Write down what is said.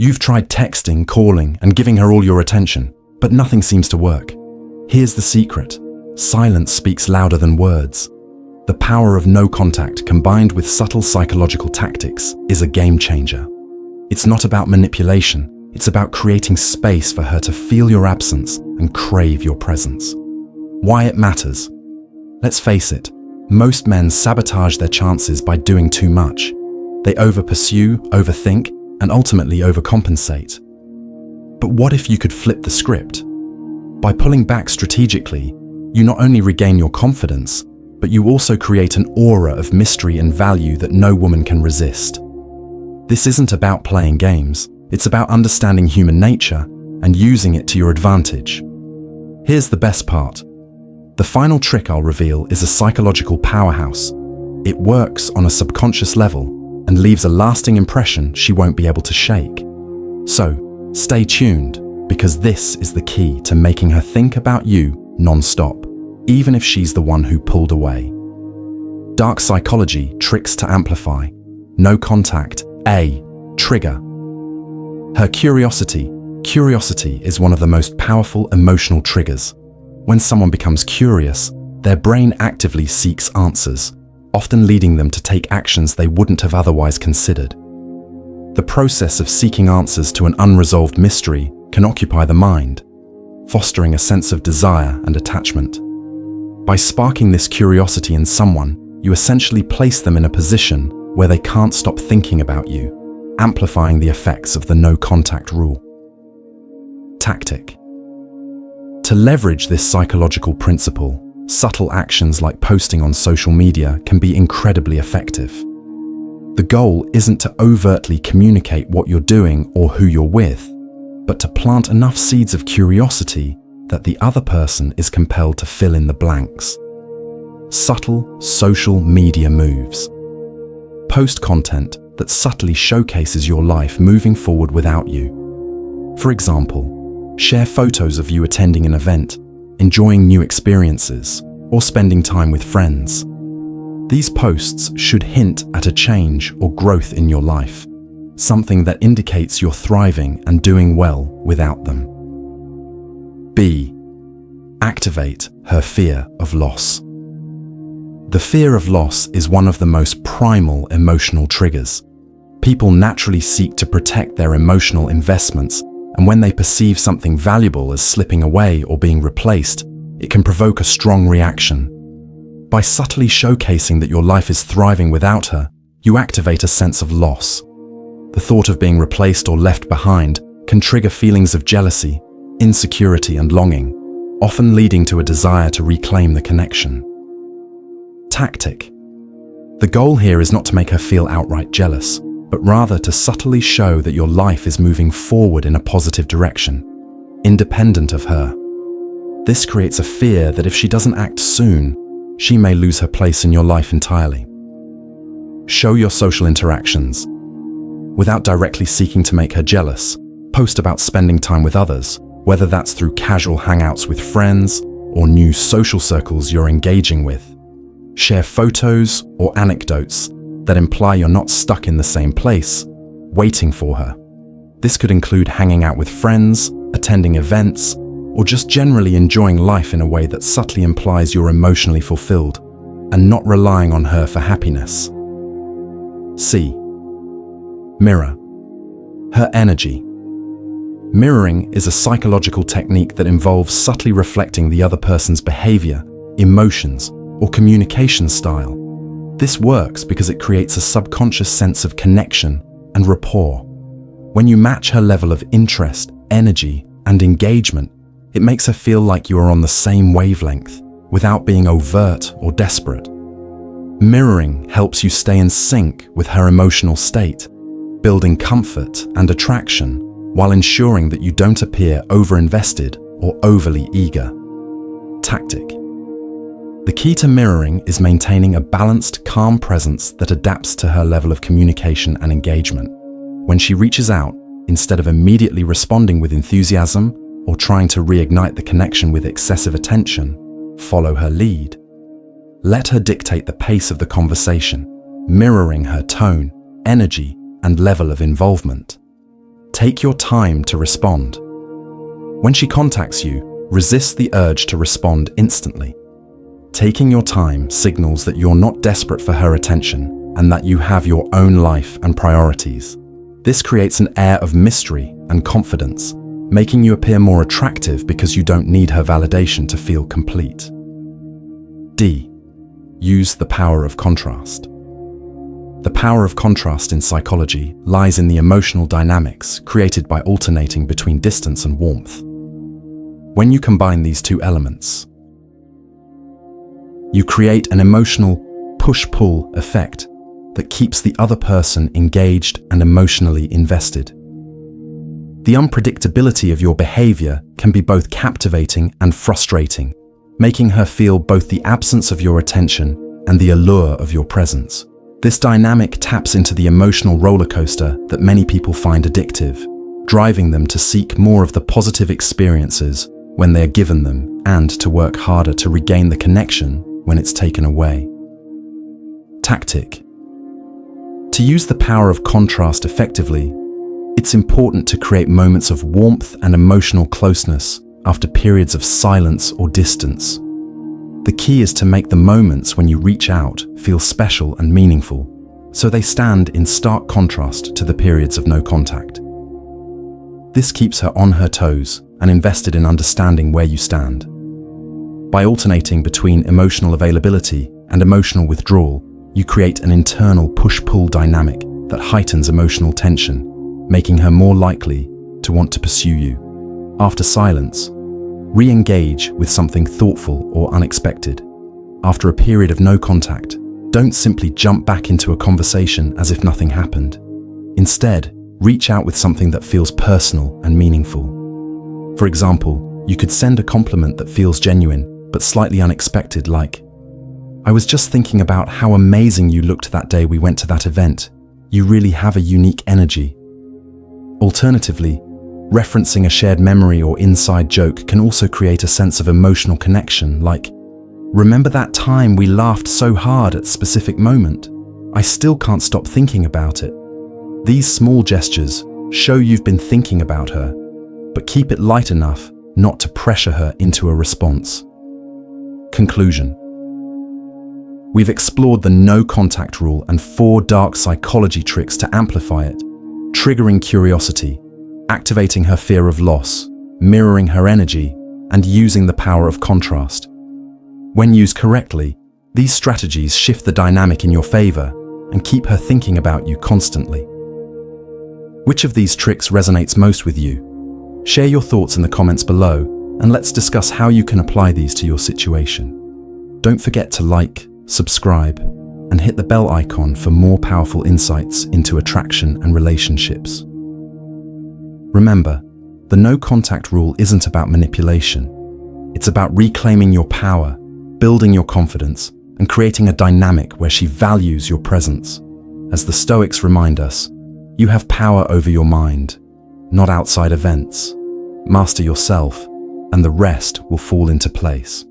You've tried texting, calling, and giving her all your attention, but nothing seems to work. Here's the secret. Silence speaks louder than words. The power of no contact combined with subtle psychological tactics is a game changer. It's not about manipulation, it's about creating space for her to feel your absence and crave your presence. Why it matters? Let's face it, most men sabotage their chances by doing too much. They over-pursue, overthink, and ultimately overcompensate. But what if you could flip the script? By pulling back strategically, you not only regain your confidence, but you also create an aura of mystery and value that no woman can resist. This isn't about playing games, it's about understanding human nature and using it to your advantage. Here's the best part. The final trick I'll reveal is a psychological powerhouse. It works on a subconscious level and leaves a lasting impression she won't be able to shake. So, stay tuned, because this is the key to making her think about you non-stop, even if she's the one who pulled away. Dark psychology tricks to amplify. No contact, A, trigger. Her curiosity. Curiosity is one of the most powerful emotional triggers. When someone becomes curious, their brain actively seeks answers, often leading them to take actions they wouldn't have otherwise considered. The process of seeking answers to an unresolved mystery can occupy the mind, fostering a sense of desire and attachment. By sparking this curiosity in someone, you essentially place them in a position where they can't stop thinking about you, amplifying the effects of the no-contact rule. Tactic. To leverage this psychological principle, subtle actions like posting on social media can be incredibly effective. The goal isn't to overtly communicate what you're doing or who you're with, but to plant enough seeds of curiosity that the other person is compelled to fill in the blanks. Subtle social media moves. Post content that subtly showcases your life moving forward without you. For example, share photos of you attending an event, enjoying new experiences, or spending time with friends. These posts should hint at a change or growth in your life, something that indicates you're thriving and doing well without them. B. Activate her fear of loss. The fear of loss is one of the most primal emotional triggers. People naturally seek to protect their emotional investments, and when they perceive something valuable as slipping away or being replaced, it can provoke a strong reaction. By subtly showcasing that your life is thriving without her, you activate a sense of loss. The thought of being replaced or left behind can trigger feelings of jealousy, insecurity, and longing, often leading to a desire to reclaim the connection. Tactic. The goal here is not to make her feel outright jealous, but rather to subtly show that your life is moving forward in a positive direction, independent of her. This creates a fear that if she doesn't act soon, she may lose her place in your life entirely. Show your social interactions. Without directly seeking to make her jealous, post about spending time with others, whether that's through casual hangouts with friends or new social circles you're engaging with. Share photos or anecdotes that imply you're not stuck in the same place, waiting for her. This could include hanging out with friends, attending events, or just generally enjoying life in a way that subtly implies you're emotionally fulfilled and not relying on her for happiness. C. Mirror. Her energy. Mirroring is a psychological technique that involves subtly reflecting the other person's behavior, emotions, or communication style. This works because it creates a subconscious sense of connection and rapport. When you match her level of interest, energy, and engagement, it makes her feel like you are on the same wavelength, without being overt or desperate. Mirroring helps you stay in sync with her emotional state, building comfort and attraction, while ensuring that you don't appear over-invested or overly eager. Tactic. The key to mirroring is maintaining a balanced, calm presence that adapts to her level of communication and engagement. When she reaches out, instead of immediately responding with enthusiasm or trying to reignite the connection with excessive attention, follow her lead. Let her dictate the pace of the conversation, mirroring her tone, energy, and level of involvement. Take your time to respond. When she contacts you, resist the urge to respond instantly. Taking your time signals that you're not desperate for her attention and that you have your own life and priorities. This creates an air of mystery and confidence, making you appear more attractive because you don't need her validation to feel complete. D. Use the power of contrast. The power of contrast in psychology lies in the emotional dynamics created by alternating between distance and warmth. When you combine these two elements, you create an emotional push-pull effect that keeps the other person engaged and emotionally invested. The unpredictability of your behavior can be both captivating and frustrating, making her feel both the absence of your attention and the allure of your presence. This dynamic taps into the emotional roller coaster that many people find addictive, driving them to seek more of the positive experiences when they are given them and to work harder to regain the connection when it's taken away. Tactic. To use the power of contrast effectively, it's important to create moments of warmth and emotional closeness after periods of silence or distance. The key is to make the moments when you reach out feel special and meaningful, so they stand in stark contrast to the periods of no contact. This keeps her on her toes and invested in understanding where you stand. By alternating between emotional availability and emotional withdrawal, you create an internal push-pull dynamic that heightens emotional tension, making her more likely to want to pursue you. After silence, re-engage with something thoughtful or unexpected. After a period of no contact, don't simply jump back into a conversation as if nothing happened. Instead, reach out with something that feels personal and meaningful. For example, you could send a compliment that feels genuine but slightly unexpected, like, "I was just thinking about how amazing you looked that day we went to that event. You really have a unique energy." Alternatively, referencing a shared memory or inside joke can also create a sense of emotional connection, like, "Remember that time we laughed so hard at a specific moment? I still can't stop thinking about it." These small gestures show you've been thinking about her, but keep it light enough not to pressure her into a response. Conclusion. We've explored the no contact rule and 4 dark psychology tricks to amplify it: triggering curiosity, activating her fear of loss, mirroring her energy, and using the power of contrast. When used correctly, these strategies shift the dynamic in your favor and keep her thinking about you constantly. Which of these tricks resonates most with you? Share your thoughts in the comments below, and let's discuss how you can apply these to your situation. Don't forget to like, subscribe, and hit the bell icon for more powerful insights into attraction and relationships. Remember, the no contact rule isn't about manipulation. It's about reclaiming your power, building your confidence, and creating a dynamic where she values your presence. As the Stoics remind us, you have power over your mind, not outside events. Master yourself, and the rest will fall into place.